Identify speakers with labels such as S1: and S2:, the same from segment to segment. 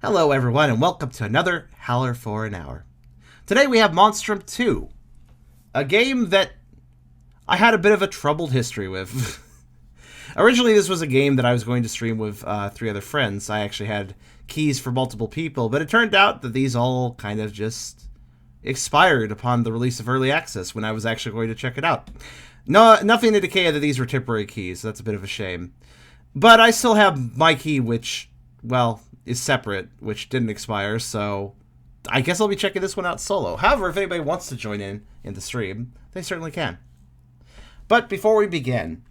S1: Hello everyone and welcome to another Howler for an Hour. Today we have Monstrum 2, a game that I had a bit of a troubled history with. Originally this was a game that I was going to stream with three other friends. I actually had keys for multiple people, but it turned out that these all kind of just expired upon the release of Early Access when I was actually going to check it out. No, nothing indicated that these were temporary keys, so that's a bit of a shame. But I still have my key, which, well, is separate, which didn't expire, so I guess I'll be checking this one out solo. However, if anybody wants to join in the stream, they certainly can. But before we begin,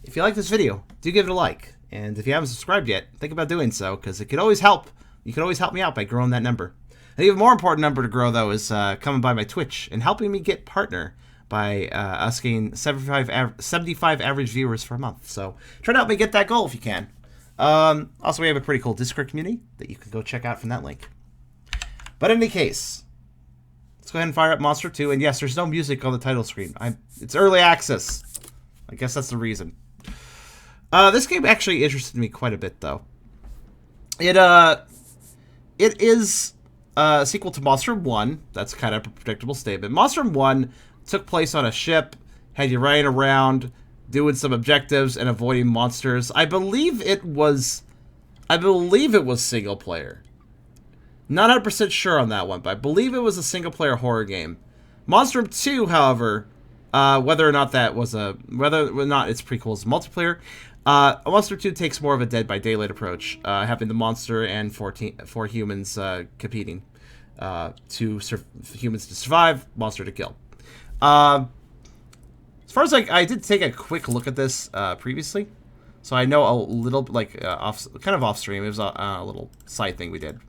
S1: if you like this video, do give it a like. And if you haven't subscribed yet, think about doing so, because it could always help. You could always help me out by growing that number. An even more important number to grow, though, is coming by my Twitch and helping me get partner by us getting 75 average viewers per month. So try to help me get that goal if you can. Also, we have a pretty cool Discord community that you can go check out from that link. But in any case, let's go ahead and fire up Monster 2. And yes, there's no music on the title screen. It's early access. I guess that's the reason. This game actually interested me quite a bit, though. It is a sequel to Monstrum 1. That's kind of a predictable statement. Monstrum 1 took place on a ship, had you running around, doing some objectives and avoiding monsters. I believe it was single player. Not 100% sure on that one, but I believe it was a single player horror game. Monstrum 2, however, whether or not it's prequel is multiplayer, Monstrum 2 takes more of a Dead by Daylight approach, having the monster and four humans competing. Humans to survive, monster to kill. As far as I did take a quick look at this previously, so I know a little off stream. It was a little side thing we did.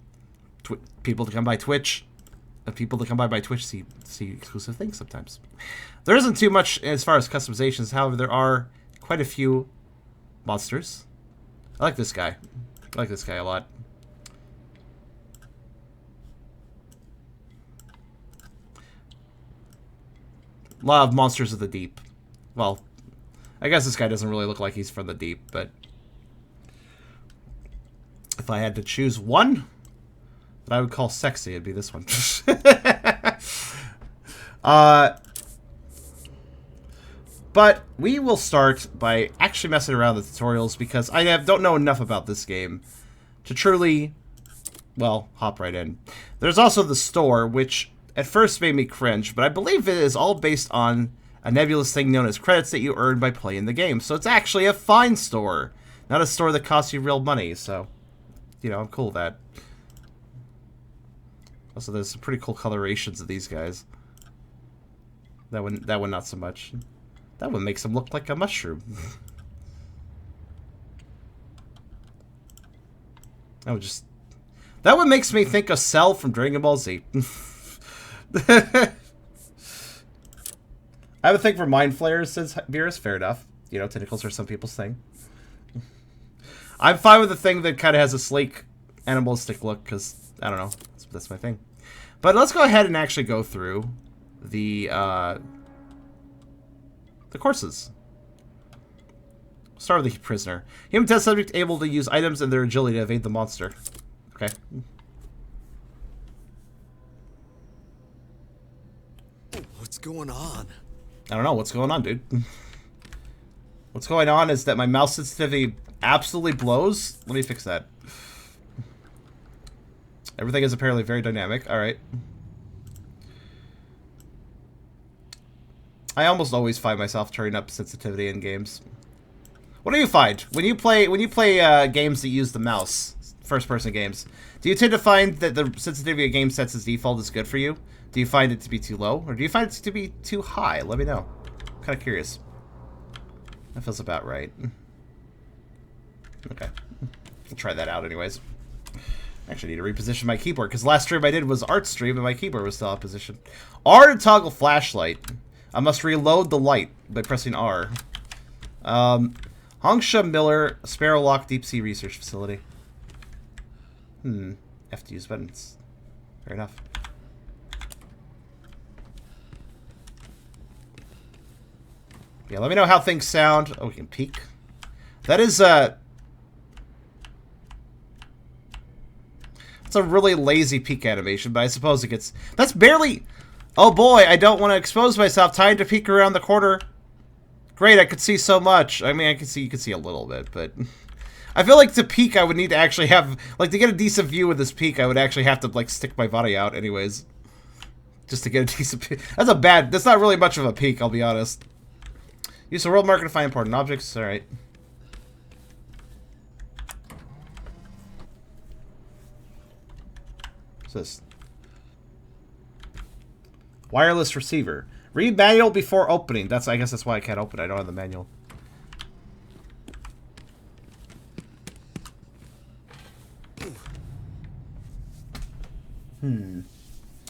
S1: People to come by Twitch, people to come by Twitch see exclusive things sometimes. There isn't too much as far as customizations. However, there are quite a few monsters. I like this guy. I like this guy a lot. A lot of monsters of the deep. Well, I guess this guy doesn't really look like he's from the deep, but if I had to choose one that I would call sexy, it'd be this one. But we will start by actually messing around with the tutorials because I don't know enough about this game to truly, well, hop right in. There's also the store, which at first made me cringe, but I believe it is all based on a nebulous thing known as credits that you earn by playing the game. So it's actually a fine store, not a store that costs you real money. So, you know, I'm cool with that. Also, there's some pretty cool colorations of these guys. That one not so much. That one makes him look like a mushroom. That one makes me think of Cell from Dragon Ball Z. I have a thing for mind flayers, says Beerus. Fair enough. You know, tentacles are some people's thing. I'm fine with the thing that kind of has a sleek, animalistic look, because, I don't know, that's my thing. But let's go ahead and actually go through the courses. Start with the prisoner. Human test subject able to use items and their agility to evade the monster. Okay.
S2: What's going on?
S1: I don't know what's going on, dude. What's going on is that my mouse sensitivity absolutely blows. Let me fix that. Everything is apparently very dynamic. Alright. I almost always find myself turning up sensitivity in games. What do you find when you play games that use the mouse, first-person games? Do you tend to find that the sensitivity of game sets as default is good for you? Do you find it to be too low, or do you find it to be too high? Let me know. I'm kind of curious. That feels about right. Okay, I'll try that out anyways. I actually need to reposition my keyboard, because last stream I did was art stream, and my keyboard was still out of position. R to toggle flashlight. I must reload the light by pressing R. Hongsha Miller, Sparrow Lock Deep Sea Research Facility. F to use buttons. Fair enough. Yeah, let me know how things sound. Oh, we can peek. That is, It's a really lazy peek animation, but I suppose it gets... That's barely... Oh boy, I don't want to expose myself. Time to peek around the corner. Great, I could see so much. I mean, you could see a little bit, but... I feel like to peek, I would need to actually have... Like, to get a decent view with this peek, I would actually have to, like, stick my body out anyways. Just to get a decent peek. That's not really much of a peek, I'll be honest. Use the world marker to find important objects. Alright. What's this? Wireless receiver. Read manual before opening. I guess that's why I can't open it. I don't have the manual.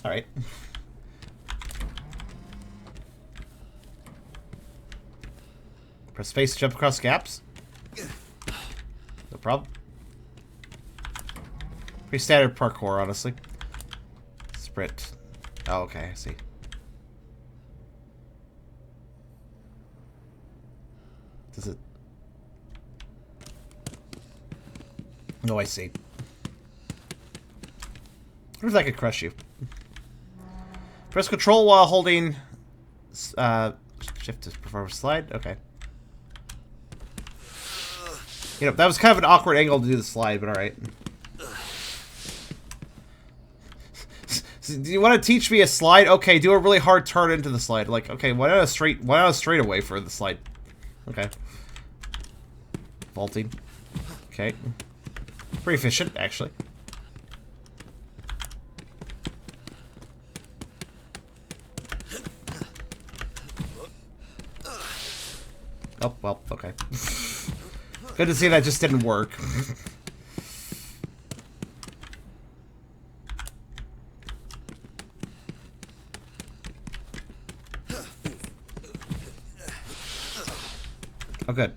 S1: Alright. Press space to jump across gaps. No problem. Pretty standard parkour, honestly. Sprint. Oh, okay, I see. Does it... Oh, I see. What if I could crush you? Press control while holding... shift to perform a slide? Okay. You know, that was kind of an awkward angle to do the slide, but alright. Do you want to teach me a slide? Okay, do a really hard turn into the slide. Like, okay, why not a straightaway for the slide? Okay. Vaulting. Okay. Pretty efficient, actually. Oh, well, okay. Good to see that just didn't work. Oh, good.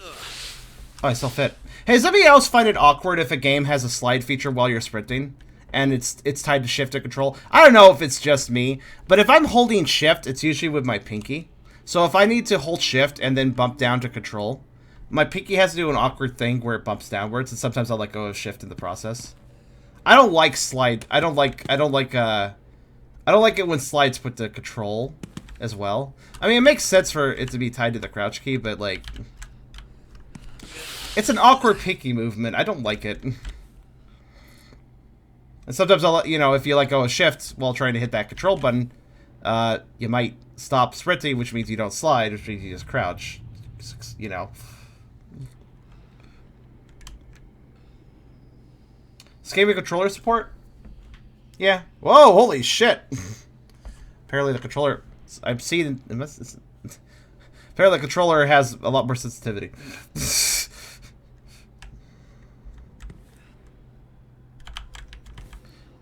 S1: Oh, I still fit. Hey, does anybody else find it awkward if a game has a slide feature while you're sprinting? And it's tied to shift to control? I don't know if it's just me, but if I'm holding shift, it's usually with my pinky. So if I need to hold shift and then bump down to control, my pinky has to do an awkward thing where it bumps downwards, and sometimes I'll let go of shift in the process. I don't like slide. I don't like it when slides put to control as well. I mean, it makes sense for it to be tied to the crouch key, but like, it's an awkward pinky movement. I don't like it. And sometimes I'll, you know, if you let go of shift while trying to hit that control button, you might stop sprinting, which means you don't slide, which means you just crouch. You know. Gaming controller support? Yeah. Whoa, holy shit. Apparently the controller... I've seen... Apparently the controller has a lot more sensitivity.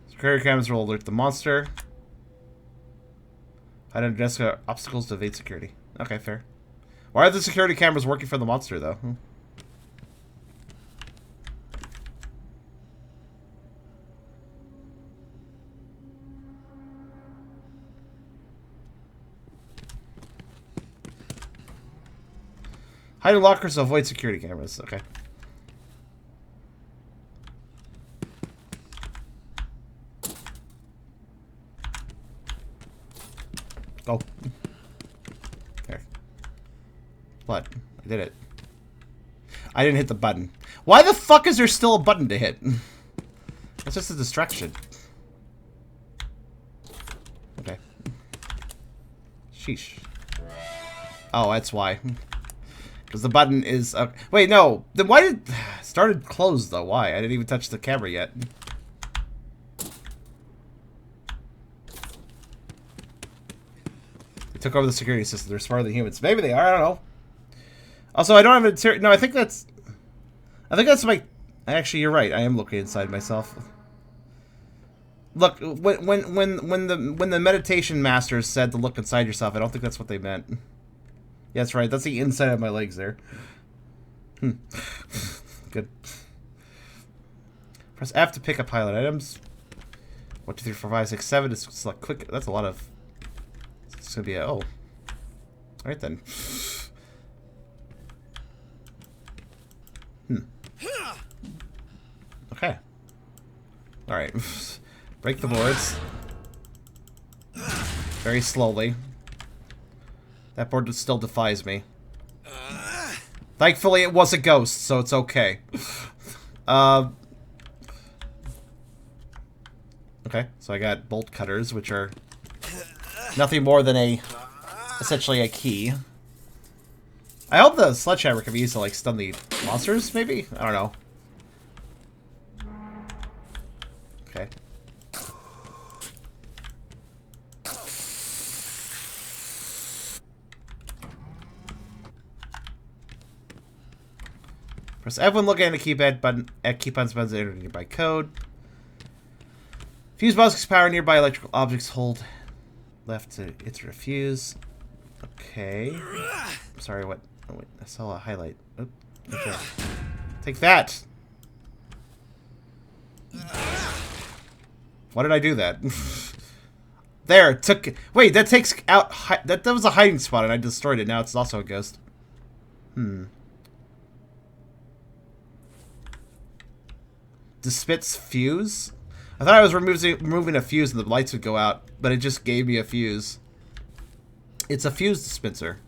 S1: Security cameras will alert the monster. Hide under desk obstacles to evade security. Okay, fair. Why are the security cameras working for the monster, though? Hide in lockers to avoid security cameras. Okay. Oh. There. What? I did it. I didn't hit the button. Why the fuck is there still a button to hit? That's just a distraction. Okay. Sheesh. Oh, that's why. Because the button is... wait, no. Then why did... Started closed, though. Why? I didn't even touch the camera yet. They took over the security system. They're smarter than humans. Maybe they are. I don't know. Also, I don't have a... No, I think that's my... Actually, you're right. I am looking inside myself. Look, when the meditation masters said to look inside yourself, I don't think that's what they meant. Yeah, that's right. That's the inside of my legs there. Good. Press F to pick up pilot items. 1, 2, 3, 4, 5, 6, 7 is select quick. That's a lot of... It's gonna be a... Oh. Alright then. Okay. Alright. Break the boards. Very slowly. That board still defies me. Thankfully, it was a ghost, so it's okay. Okay, so I got bolt cutters, which are nothing more than essentially a key. I hope the sledgehammer can be used to, like, stun the monsters, maybe? I don't know. Okay. Press F1 looking at the keypad button at key buttons to enter nearby code. Fuse boxes power nearby electrical objects. Hold left to enter a fuse. Okay. Sorry, what? Oh, wait, I saw a highlight. Oh, okay. Take that! Why did I do that? There, it took... Wait, that takes out... That was a hiding spot and I destroyed it. Now it's also a ghost. Dispense fuse? I thought I was removing a fuse and the lights would go out, but it just gave me a fuse. It's a fuse dispenser.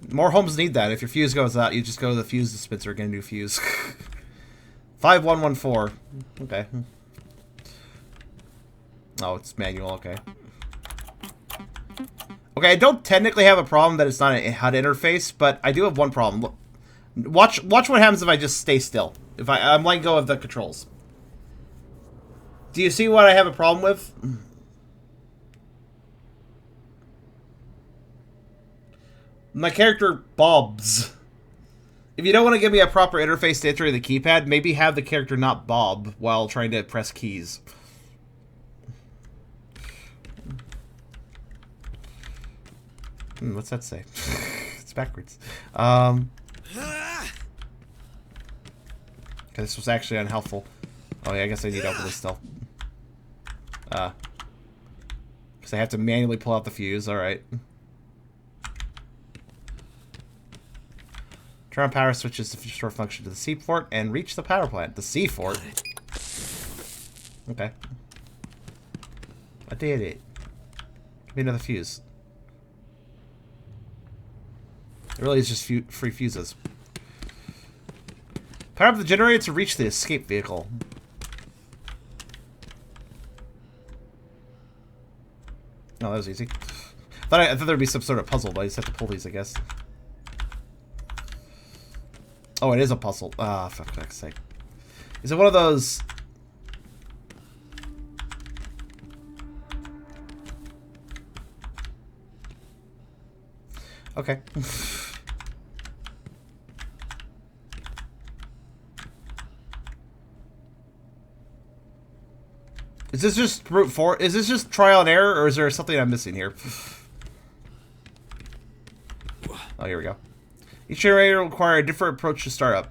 S1: More homes need that. If your fuse goes out, you just go to the fuse dispenser, get a new fuse. 5114. Okay. Oh, it's manual. Okay. Okay, I don't technically have a problem that it's not a HUD interface, but I do have one problem. Look, watch what happens if I just stay still. If I'm letting go of the controls. Do you see what I have a problem with? My character bobs. If you don't want to give me a proper interface to enter the keypad, maybe have the character not bob while trying to press keys. What's that say? It's backwards. Okay, this was actually unhelpful. Oh yeah, I guess I need to open this still. Because I have to manually pull out the fuse. Alright. Turn on power switches to restore function to the C port and reach the power plant. The C fort? Okay. I did it. Give me another fuse. It really is just free fuses. Power up the generator to reach the escape vehicle. Oh, that was easy. I thought there'd be some sort of puzzle, but I just have to pull these, I guess. Oh, it is a puzzle. Ah, for fuck's sake. Is it one of those... Okay. Is this just brute force? Is this just trial and error, or is there something I'm missing here? Oh, here we go. Each generator will require a different approach to startup.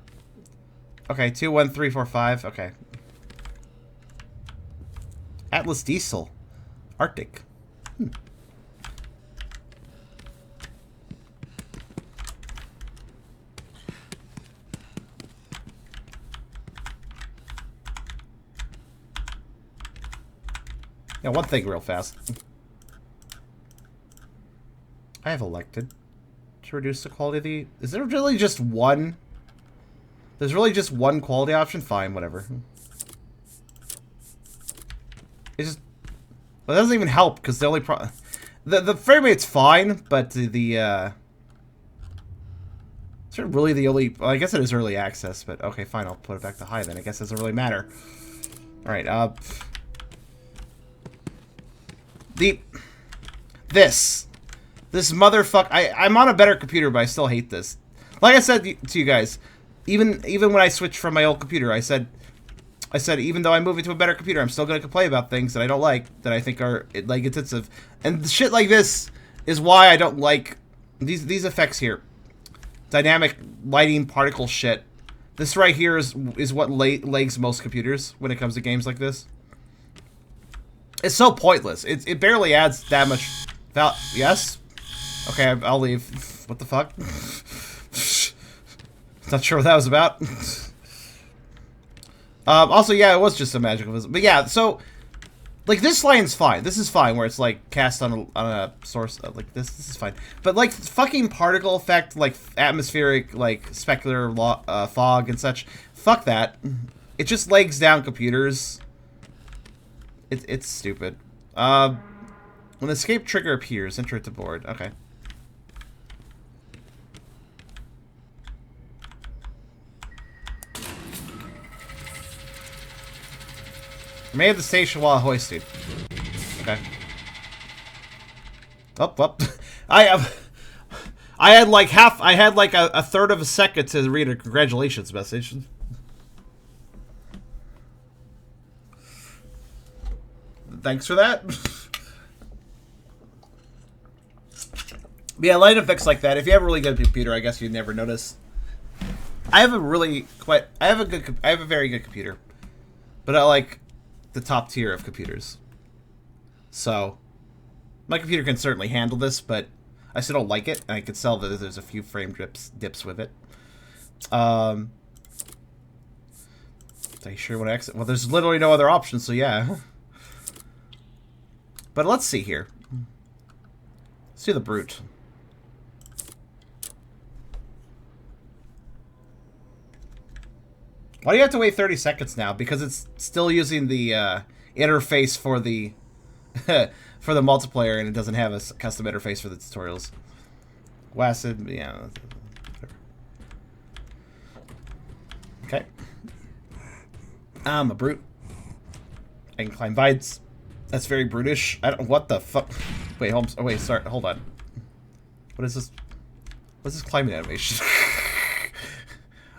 S1: Okay, 2, 1, 3, 4, 5. Okay. Atlas Diesel. Arctic. Yeah, one thing real fast. I have elected to reduce the quality of the... Is there really just one? There's really just one quality option? Fine, whatever. It just... Well, it doesn't even help, because the only the frame rate's fine, but the it's really the only... Well, I guess it is early access, but okay, fine, I'll put it back to high then. I guess it doesn't really matter. Alright, This motherfucker. I'm on a better computer, but I still hate this. Like I said to you guys, even when I switched from my old computer, I said even though I move into a better computer, I'm still gonna complain about things that I don't like, that I think are like intensive, and shit like this is why I don't like these effects here. Dynamic lighting, particle shit. This right here is what lags most computers when it comes to games like this. It's so pointless. It barely adds that much value. Yes? Okay, I'll leave. What the fuck? Not sure what that was about. Also, yeah, it was just a magical visit. But yeah, so like this line's fine. This is fine where it's like cast on a source like this. This is fine. But like fucking particle effect, like atmospheric, like specular fog and such. Fuck that. It just legs down computers. It's stupid. When the escape trigger appears, enter it to board. Okay. Remain at the station while hoisting. Okay. Up. I had like a third of a second to read a congratulations message. Thanks for that. Yeah, light effects like that. If you have a really good computer, I guess you'd never notice. I have a very good computer, but I like the top tier of computers. So, my computer can certainly handle this, but I still don't like it, and I could tell that there's a few frame dips with it. Are you sure what exit? Well, there's literally no other option, so yeah. But let's see here. Let's do the brute. Why do you have to wait 30 seconds now? Because it's still using the interface for the for the multiplayer, and it doesn't have a custom interface for the tutorials. Wasted, yeah. Okay. I'm a brute. I can climb vines. That's very brutish. I don't. What the fuck? Wait, Holmes. Oh wait, sorry. Hold on. What is this? What's this climbing animation?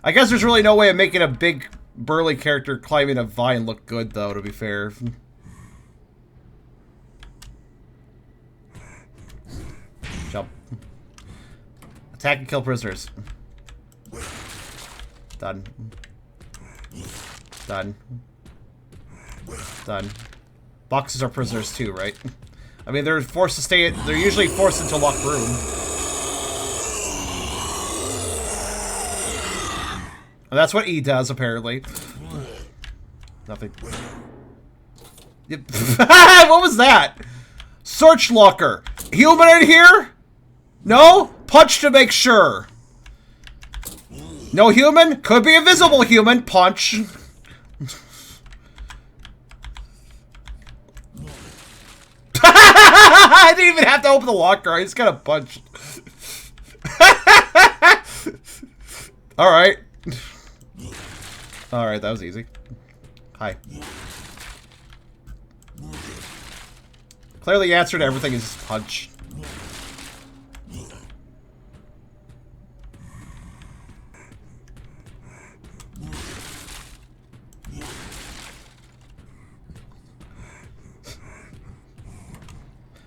S1: I guess there's really no way of making a big, burly character climbing a vine look good, though, to be fair. Jump. Attack and kill prisoners. Done. Done. Done. Boxes are prisoners, too, right? I mean, they're forced to stay... They're usually forced into a locked room. And that's what E does, apparently. Nothing. What was that? Search locker. Human in here? No? Punch to make sure. No human? Could be invisible human. Punch. I didn't even have to open the locker. I just got a punch. Alright. Alright, that was easy. Hi. Clearly the answer to everything is punch.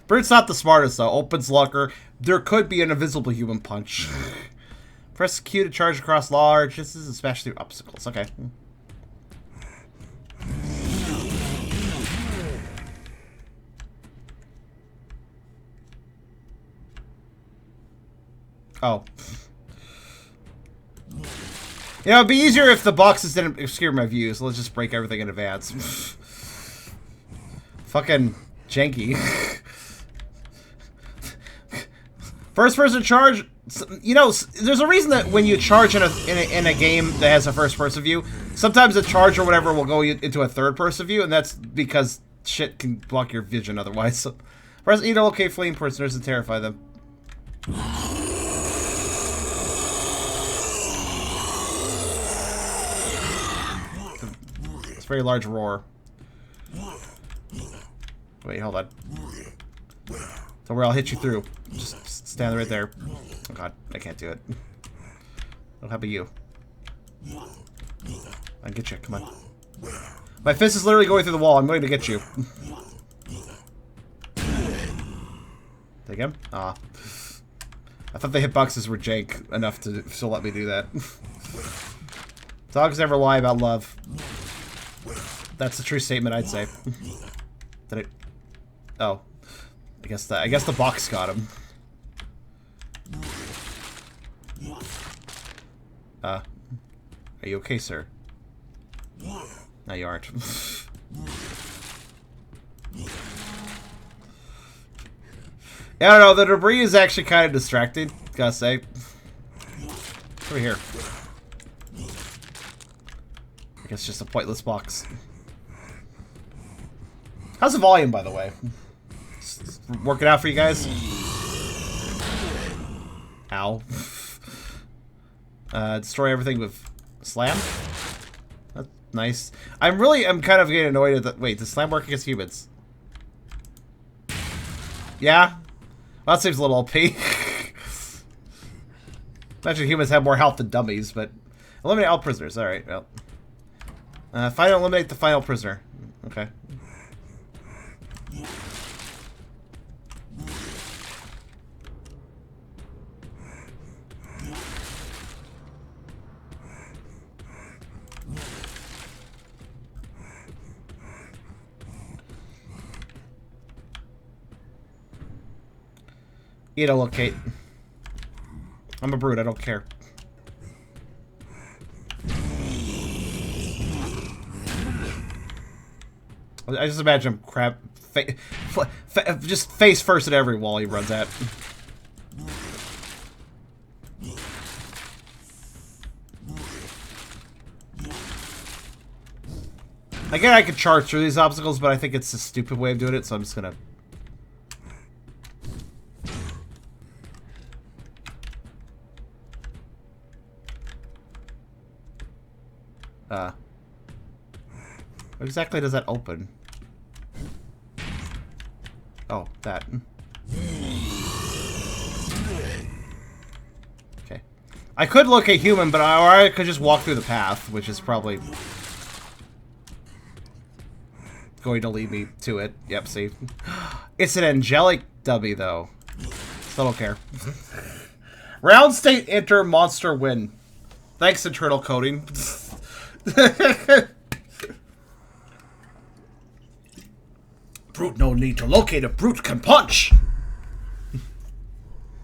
S1: Brute's not the smartest, though. Opens locker. There could be an invisible human punch. Press Q to charge across large. This is especially obstacles. Okay. Oh. You know, it'd be easier if the boxes didn't obscure my view, so let's just break everything in advance. Fucking janky. First person charge, you know, there's a reason that when you charge in a game that has a first person view, sometimes the charge or whatever will go into a third person view, and that's because shit can block your vision otherwise. So, press E to locate fleeing prisoners and terrify them. It's a very large roar. Wait, hold on. So where I'll hit you through. Just stand right there. Oh god, I can't do it. Oh, how about you? I can get you, come on. My fist is literally going through the wall. I'm going to get you. Take him? Ah. I thought the hitboxes were jank enough to let me do that. Dogs never lie about love. That's a true statement, I'd say. Did I... Oh. I guess the box got him. Are you okay, sir? No, you aren't. Yeah, I don't know. The debris is actually kind of distracting, gotta say. Over here. I guess just a pointless box. How's the volume, by the way? Working out for you guys? Ow. Destroy everything with slam? That's nice. I'm kind of getting annoyed at the... Wait, does slam work against humans? Yeah? Well, that seems a little OP. Imagine humans have more health than dummies, but... Eliminate all prisoners. Alright, well. Final eliminate the final prisoner. Okay. You know, locate. I'm a brute, I don't care. I just imagine him just face first at every wall he runs at. Again, I could charge through these obstacles, but I think it's a stupid way of doing it, so I'm just gonna... What exactly does that open? Oh, that. Okay. I could locate human, but I could just walk through the path, which is probably going to lead me to it. Yep, see. It's an angelic dummy, though. So I don't care. Round state enter, monster win. Thanks, internal coding. Brute no need to locate a brute can punch.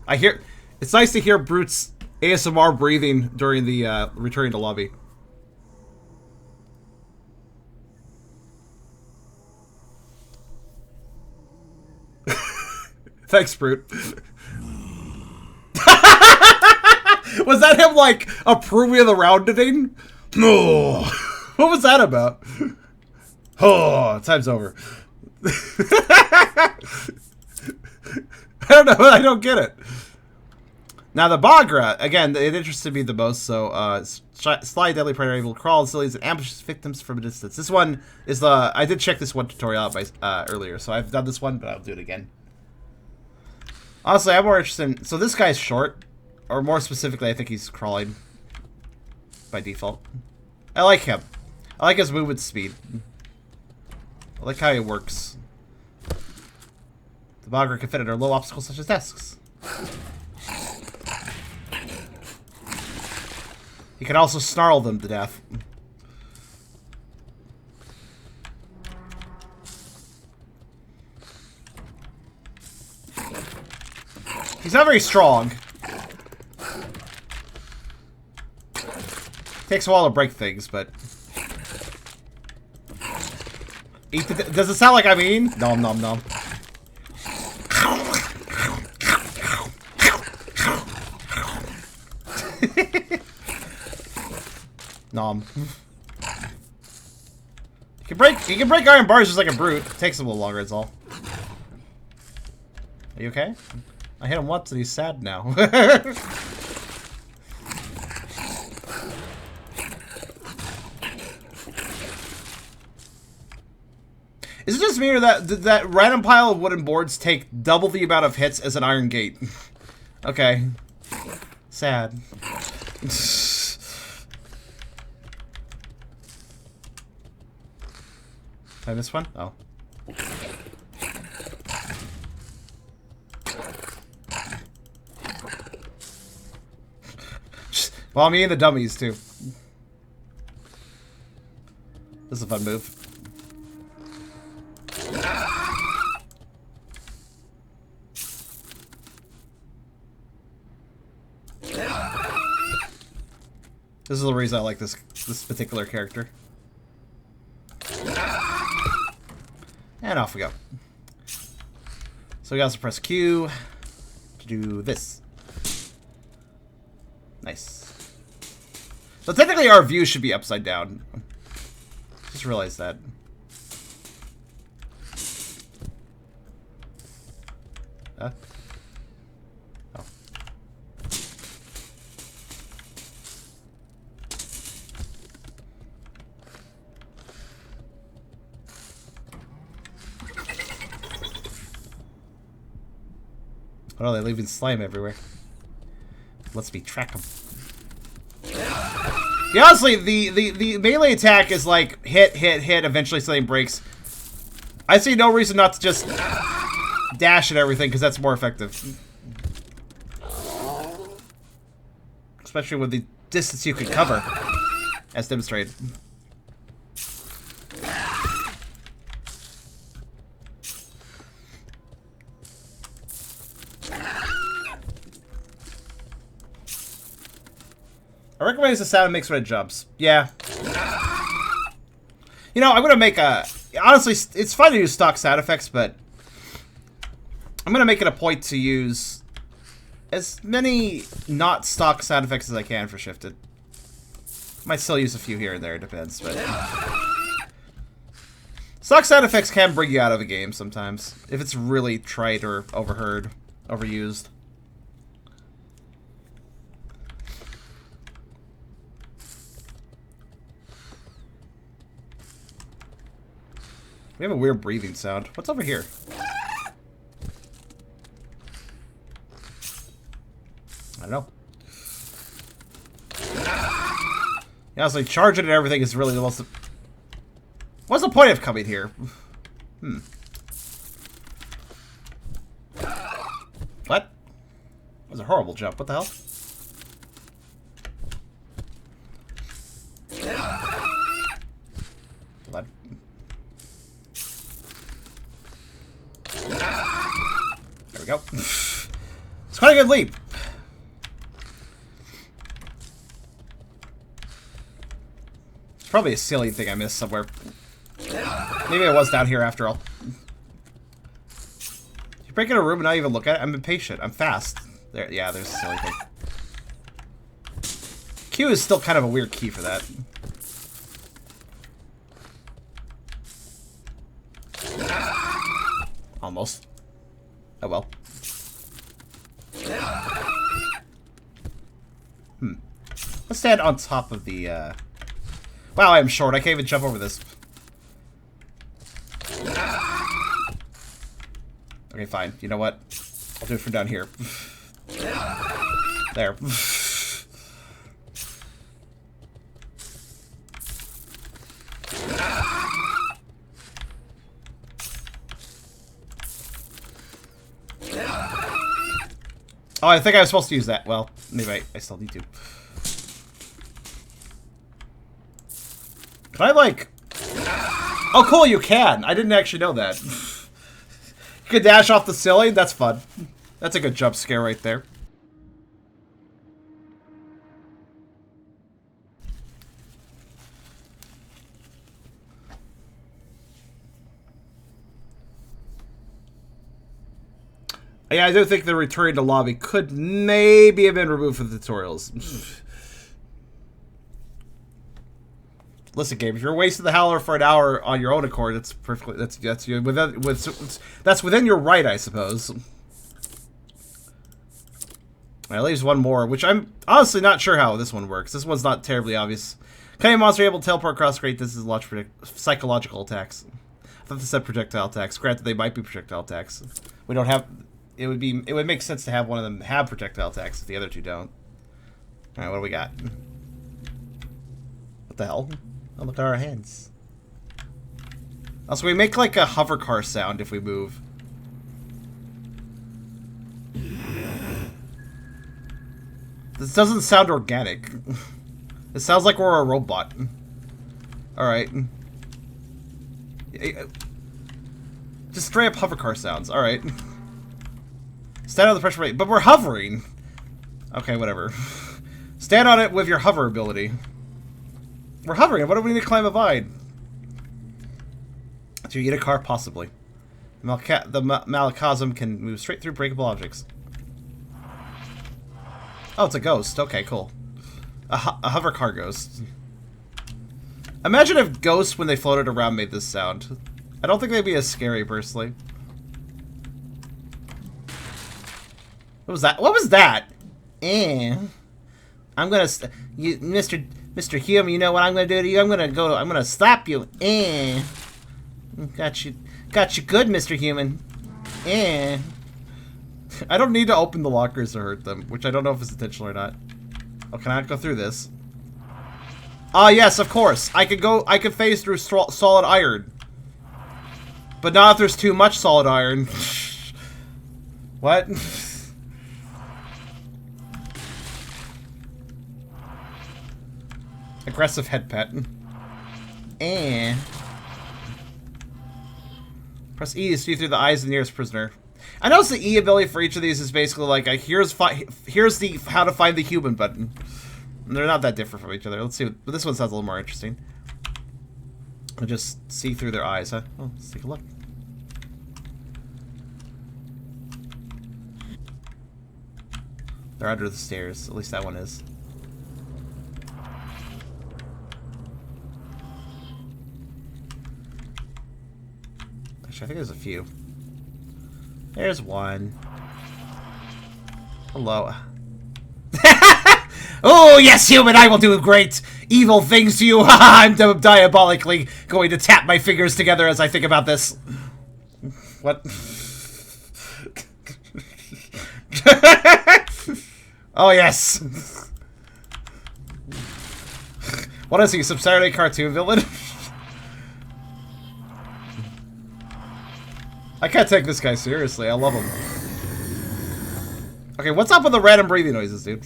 S1: I hear it's nice to hear Brute's ASMR breathing during the returning to lobby. Thanks, Brute. Was that him like approving of the rounding? No. What was that about? Oh, time's over. I don't know. I don't get it. Now the Bagra, again, it interested me the most. So, sly deadly predator able to crawl, sillies and ambushes victims from a distance. This one is the. I did check this one tutorial out by earlier, so I've done this one, but I'll do it again. Honestly, I'm more interested in. So this guy's short, or more specifically, I think he's crawling by default. I like him. I like his movement speed. I like how he works. The Bagra can fit under low obstacles such as desks. He can also snarl them to death. He's not very strong. Takes a while to break things, but... Does it sound like I mean? Nom nom nom. Nom. He can break iron bars just like a brute. It takes him a little longer, that's all. Are you okay? I hit him once and he's sad now. Is it just me or that random pile of wooden boards take double the amount of hits as an iron gate? Okay. Sad. Did I miss one? Oh. Well, me and the dummies, too. This is a fun move. This is the reason I like this particular character. And off we go. So we also press Q to do this. Nice. So technically our view should be upside down. Just realized that. Huh? Oh. Oh, they're leaving slime everywhere. Let's me track them. Yeah, honestly, the melee attack is like hit, eventually something breaks. I see no reason not to just dash and everything, because that's more effective. Especially with the distance you can cover, as demonstrated. I recommend the sound it makes when it jumps. Yeah. You know, I'm gonna make a... Honestly, it's fun to use stock sound effects, but I'm gonna make it a point to use as many not stock sound effects as I can for Shifted. Might still use a few here and there, it depends, but... Stock sound effects can bring you out of a game sometimes, if it's really trite or overheard, overused. We have a weird breathing sound. What's over here? I don't know. Yeah, honestly, charging and everything is really the most... What's the point of coming here? What? That was a horrible jump. What the hell? What? There we go. It's quite a good leap. It's probably a silly thing I missed somewhere. Maybe it was down here after all. You break in a room and not even look at it? I'm impatient. I'm fast. There, yeah, there's a silly thing. Q is still kind of a weird key for that. Almost. Oh well. Let's stand on top of the, Wow, I'm short. I can't even jump over this. Okay, fine. You know what? I'll do it from down here. There. Oh, I think I was supposed to use that. Well, maybe I still need to. Can I, like... Oh, cool, you can. I didn't actually know that. You can dash off the ceiling? That's fun. That's a good jump scare right there. Yeah, I do think the return to lobby could maybe have been removed from the tutorials. Listen, game, if you're wasting the Howler for an hour on your own accord, it's perfectly that's within your right, I suppose. At least one more, which I'm honestly not sure how this one works. This one's not terribly obvious. Can a monster able to teleport across great distances launch psychological attacks? I thought they said projectile attacks. Granted, they might be projectile attacks. We don't have. It would make sense to have one of them have projectile attacks if the other two don't. All right, what do we got? What the hell? Oh, look at our hands. Also, we make like a hover car sound if we move. This doesn't sound organic. It sounds like we're a robot. Alright. Just straight up hover car sounds. Alright. Stand on the pressure rate. But we're hovering. Okay, whatever. Stand on it with your hover ability. We're hovering. What do we need to climb a vine? Do you eat a car? Possibly. The Malachasm can move straight through breakable objects. Oh, it's a ghost. Okay, cool. A hover car ghost. Imagine if ghosts, when they floated around, made this sound. I don't think they'd be as scary, personally. What was that? What was that? I'm gonna, Mr. Hume. You know what I'm gonna do to you? I'm gonna slap you. Got you good, Mr. Human. I don't need to open the lockers to hurt them, which I don't know if it's intentional or not. Oh, can I go through this? Ah, yes, of course. I could phase through solid iron. But not if there's too much solid iron. What? Aggressive head pet. Press E to see through the eyes of the nearest prisoner. I noticed the E ability for each of these is basically like a here's the how to find the human button. And they're not that different from each other. Let's see. But this one sounds a little more interesting. I'll just see through their eyes, huh? Oh, let's take a look. They're under the stairs. At least that one is. Actually, I think there's a few. There's one. Hello. Oh, yes, human, I will do great evil things to you. I'm diabolically going to tap my fingers together as I think about this. What? Oh, yes. What is he, some Saturday cartoon villain? I can't take this guy seriously. I love him. Okay, what's up with the random breathing noises, dude?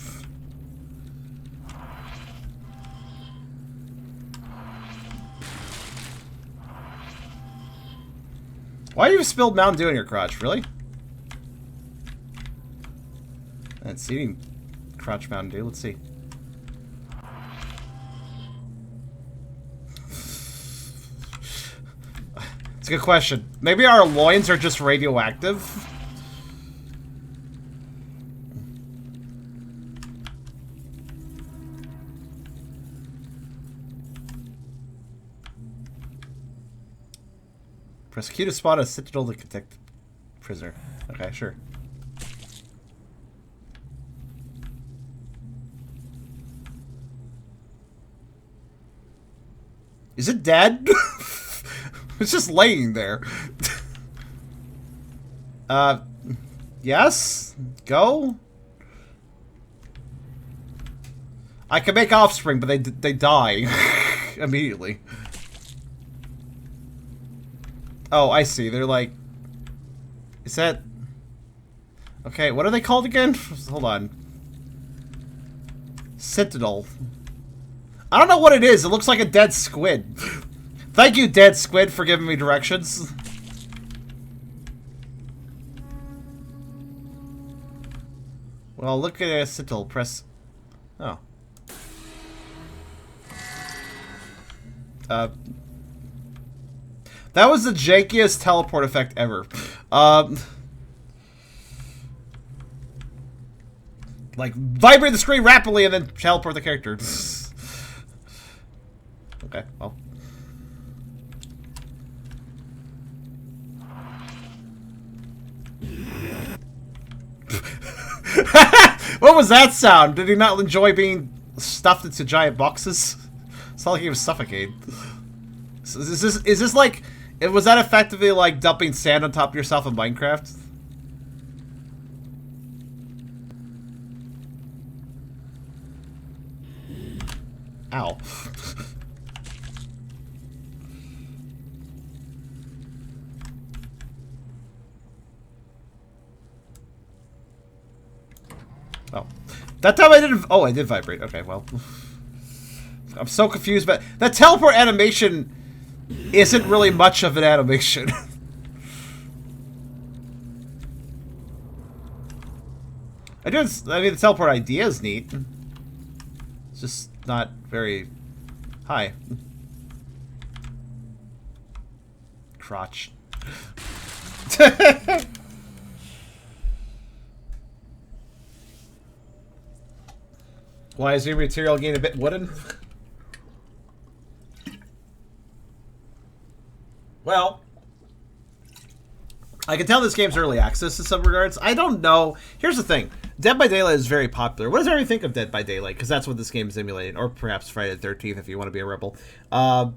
S1: Why you spilled Mountain Dew in your crotch? Really? That's eating crotch Mountain Dew. Let's see. It's a good question. Maybe our loins are just radioactive? Press Q to spot a citadel to detect prisoner. Okay, sure. Is it dead? It's just laying there. Yes? Go? I can make offspring, but they die immediately. Oh, I see. They're like... Is that... Okay, what are they called again? Hold on. Citadel. I don't know what it is. It looks like a dead squid. Thank you, dead squid, for giving me directions. Well, look at a citadel. Press... Oh. That was the jankiest teleport effect ever. Like, vibrate the screen rapidly and then teleport the character. Okay, well. What was that sound? Did he not enjoy being stuffed into giant boxes? It's not like he was suffocating. Is this like... Was that effectively like dumping sand on top of yourself in Minecraft? Ow. Oh. That time I didn't... Oh, I did vibrate. Okay, well. I'm so confused, but that teleport animation isn't really much of an animation. I mean, the teleport idea is neat. It's just not very high. crotch. Why is your material gain a bit wooden? Well, I can tell this game's early access in some regards. I don't know. Here's the thing. Dead by Daylight is very popular. What does everybody think of Dead by Daylight? Because that's what this game is emulating. Or perhaps Friday the 13th if you want to be a rebel. I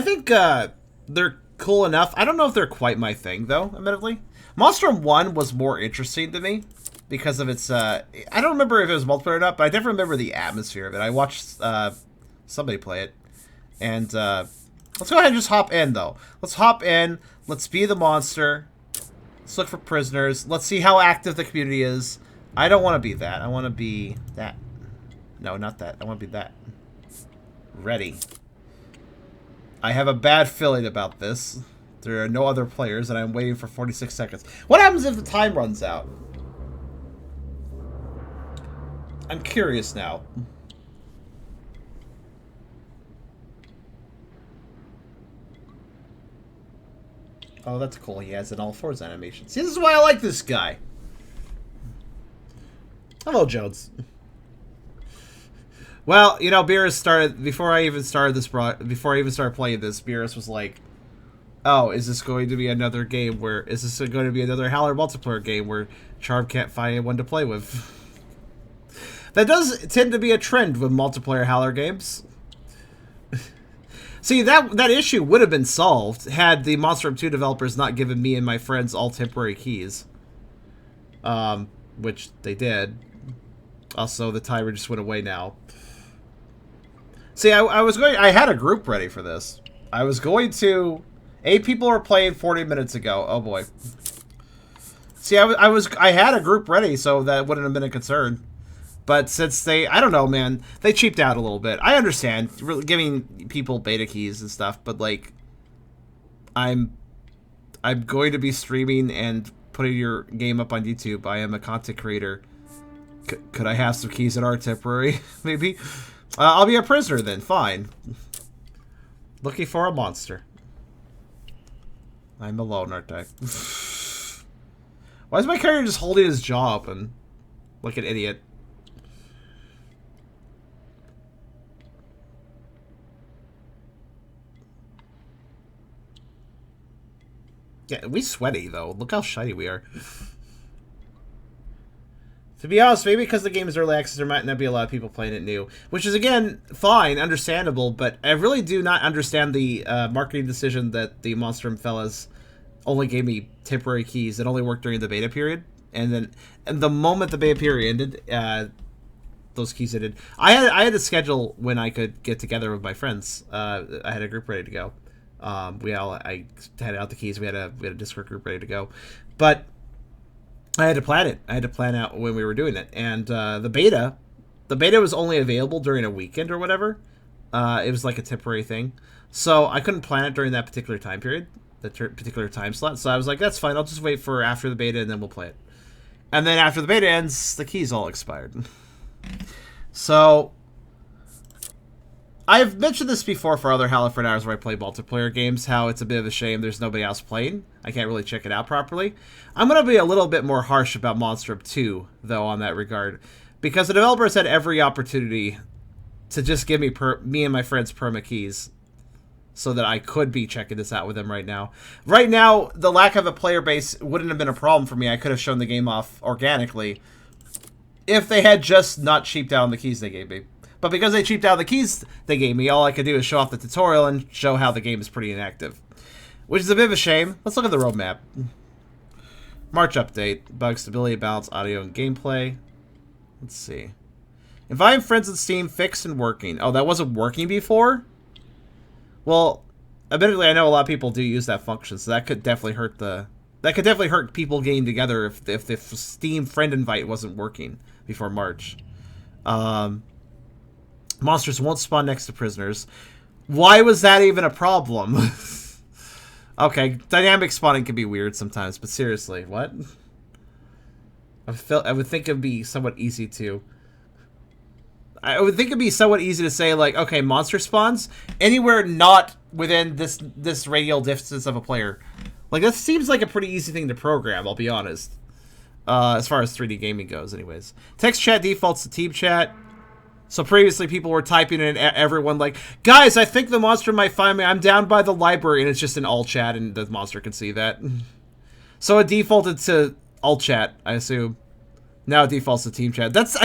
S1: think they're cool enough. I don't know if they're quite my thing, though, admittedly. Monstrum 1 was more interesting to me because of its... I don't remember if it was multiplayer or not, but I definitely remember the atmosphere of it. I watched somebody play it. And let's go ahead and just hop in, though. Let's hop in. Let's be the monster. Let's look for prisoners. Let's see how active the community is. I don't want to be that. I want to be that. No, not that. I want to be that. Ready. I have a bad feeling about this. There are no other players, and I'm waiting for 46 seconds. What happens if the time runs out? I'm curious now. Oh, that's cool. He has an all fours animation. See, this is why I like this guy. Hello, Jones. Well, you know, Beerus started before I even started this. Before I even started playing this, Beerus was like, "Oh, is this going to be another game where is this going to be another Howler multiplayer game where Charm can't find anyone to play with?" That does tend to be a trend with multiplayer Howler games. See, that issue would have been solved had the Monstrum 2 developers not given me and my friends all temporary keys. Which they did. Also, the timer just went away now. See, I had a group ready for this. I was going to... 8 people were playing 40 minutes ago. Oh boy. See, I had a group ready, so that wouldn't have been a concern. But since I don't know, man, they cheaped out a little bit. I understand giving people beta keys and stuff, but like, I'm going to be streaming and putting your game up on YouTube. I am a content creator. Could I have some keys that are temporary? Maybe. I'll be a prisoner then. Fine. Looking for a monster. I'm alone, aren't I? Why is my character just holding his jaw open like an idiot? Yeah, we sweaty, though. Look how shiny we are. To be honest, maybe because the game is early access, there might not be a lot of people playing it new. Which is, again, fine, understandable, but I really do not understand the marketing decision that the Monstrum fellas only gave me temporary keys that only worked during the beta period. And the moment the beta period ended, those keys ended. I had a schedule when I could get together with my friends. I had a group ready to go. I had out the keys. We had a Discord group ready to go, but I had to plan it. I had to plan out when we were doing it, and the beta was only available during a weekend or whatever. It was like a temporary thing, so I couldn't plan it during that particular time period, particular time slot. So I was like, that's fine. I'll just wait for after the beta, and then we'll play it. And then after the beta ends, the keys all expired. So I've mentioned this before for other Howler for an Hours where I play multiplayer games, how it's a bit of a shame there's nobody else playing. I can't really check it out properly. I'm going to be a little bit more harsh about Monstrum 2, though, on that regard. Because the developers had every opportunity to just give me and my friends perma keys so that I could be checking this out with them right now. Right now, the lack of a player base wouldn't have been a problem for me. I could have shown the game off organically if they had just not cheaped out on the keys they gave me. But because they cheaped out the keys they gave me, all I could do is show off the tutorial and show how the game is pretty inactive. Which is a bit of a shame. Let's look at the roadmap. March update. Bug stability, balance, audio, and gameplay. Let's see. Inviting friends in Steam, fixed and working. Oh, that wasn't working before? Well, admittedly, I know a lot of people do use that function, so that could definitely hurt people getting together if the Steam friend invite wasn't working before March. Monsters won't spawn next to prisoners. Why was that even a problem? Okay, dynamic spawning can be weird sometimes, but seriously, what? I would think it'd be somewhat easy to... I would think it'd be somewhat easy to say, like, okay, monster spawns anywhere not within this radial distance of a player. Like, that seems like a pretty easy thing to program, I'll be honest. As far as 3D gaming goes, anyways. Text chat defaults to team chat. So previously people were typing in everyone like, guys, I think the monster might find me. I'm down by the library, and it's just an all chat, and the monster can see that. So it defaulted to all chat, I assume. Now it defaults to team chat. That's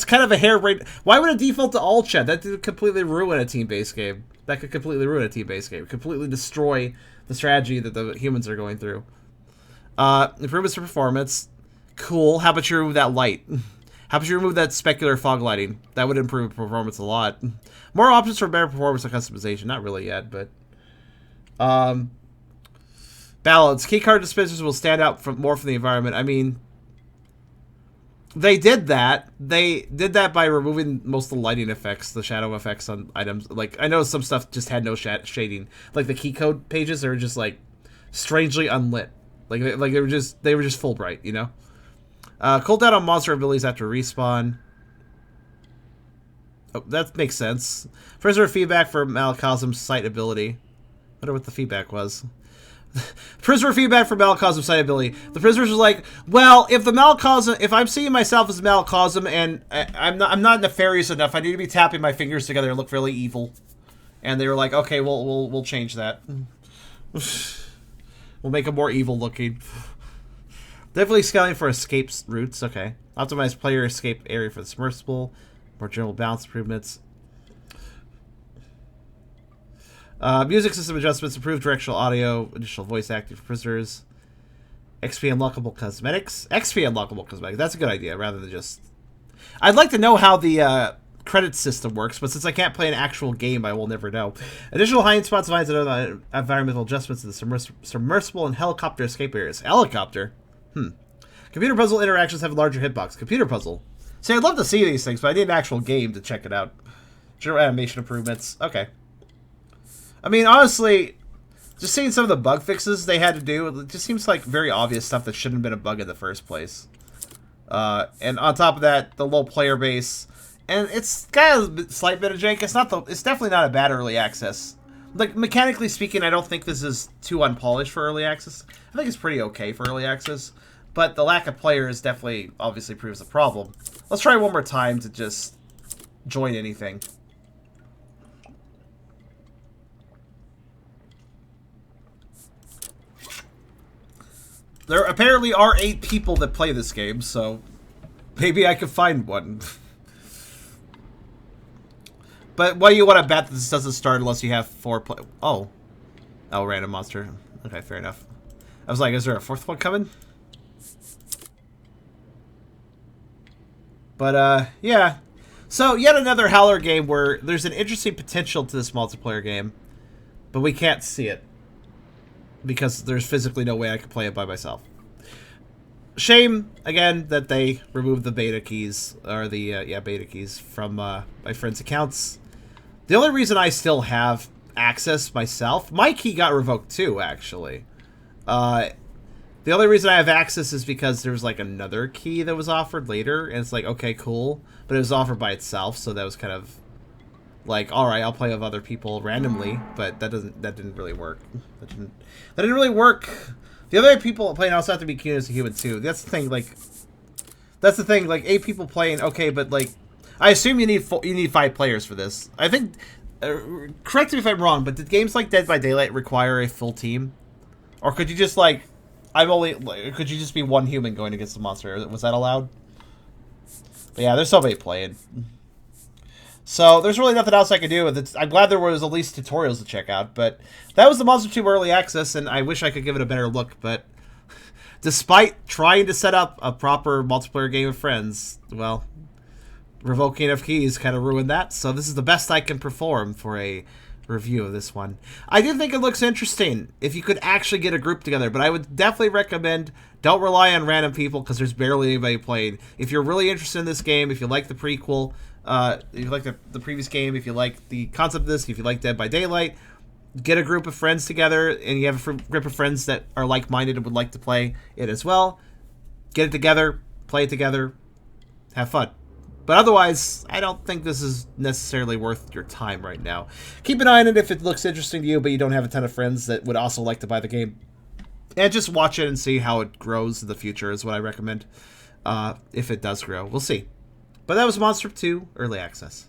S1: kind of a hair rate. Why would it default to all chat? That could completely ruin a team-based game. That could completely ruin a team-based game. Completely destroy the strategy that the humans are going through. Improvements to performance. Cool. How about you remove that light? How about you remove that specular fog lighting? That would improve performance a lot. More options for better performance and customization. Not really yet, but... balance. Keycard dispensers will stand out more from the environment. I mean... They did that. They did that by removing most of the lighting effects, the shadow effects on items. Like, I know some stuff just had no shading. Like, the key code pages are just, like, strangely unlit. Like they were just full bright, you know? Cooldown on monster abilities after respawn. Oh, that makes sense. Prisoner feedback for Malakazam's sight ability. I wonder what the feedback was. Prisoner feedback for Malakazam's sight ability. The prisoners was like, well, if I'm seeing myself as Malakazam and I'm not nefarious enough, I need to be tapping my fingers together and look really evil. And they were like, okay, we'll change that. We'll make him more evil looking. Definitely scaling for escape routes. Okay. Optimize player escape area for the submersible. More general balance improvements. Music system adjustments. Improved directional audio. Additional voice acting for prisoners. XP unlockable cosmetics. XP unlockable cosmetics. That's a good idea rather than just... I'd like to know how the credit system works, but since I can't play an actual game, I will never know. Additional hiding spots, vines, and other environmental adjustments to the submersible and helicopter escape areas. Helicopter? Computer puzzle interactions have a larger hitbox. Computer puzzle. See, I'd love to see these things, but I need an actual game to check it out. General animation improvements. Okay. I mean, honestly, just seeing some of the bug fixes they had to do, it just seems like very obvious stuff that shouldn't have been a bug in the first place. And on top of that, the low player base. And it's got a slight bit of jank. It's definitely not a bad early access. Like, mechanically speaking, I don't think this is too unpolished for early access. I think it's pretty okay for early access. But the lack of players definitely, obviously, proves a problem. Let's try one more time to just join anything. There apparently are 8 people that play this game, so maybe I could find one. But what do you want to bet that this doesn't start unless you have 4 play... Oh, random monster. Okay, fair enough. I was like, is there a 4th one coming? But, yeah. So, yet another Howler game where there's an interesting potential to this multiplayer game, but we can't see it. Because there's physically no way I could play it by myself. Shame, again, that they removed the beta keys, or the, beta keys from my friends' accounts. The only reason I still have access myself, my key got revoked too, actually. The only reason I have access is because there was, like, another key that was offered later, and it's like, okay, cool. But it was offered by itself, so that was kind of like, alright, I'll play with other people randomly, but that didn't really work. That didn't really work. The other people playing also have to be keen as a human, too. That's the thing, like, 8 people playing, okay, but, like, I assume you need 5 players for this. I think, correct me if I'm wrong, but did games like Dead by Daylight require a full team? Or could you just, like, could you just be one human going against the monster? Was that allowed? But yeah, there's somebody playing. So there's really nothing else I can do with it. I'm glad there was at least tutorials to check out, but that was the Monster 2 early access, and I wish I could give it a better look, but despite trying to set up a proper multiplayer game with friends, well, revoking of keys kind of ruined that, so this is the best I can perform for a review of this one. I do think it looks interesting if you could actually get a group together, but I would definitely recommend don't rely on random people because there's barely anybody playing. If you're really interested in this game, if you like the prequel, if you like the previous game, if you like the concept of this, if you like Dead by Daylight, get a group of friends together, and you have a group of friends that are like-minded and would like to play it as well. Get it together, play it together, have fun. But otherwise, I don't think this is necessarily worth your time right now. Keep an eye on it if it looks interesting to you, but you don't have a ton of friends that would also like to buy the game. And just watch it and see how it grows in the future is what I recommend. If it does grow. We'll see. But that was Monstrum 2 Early Access.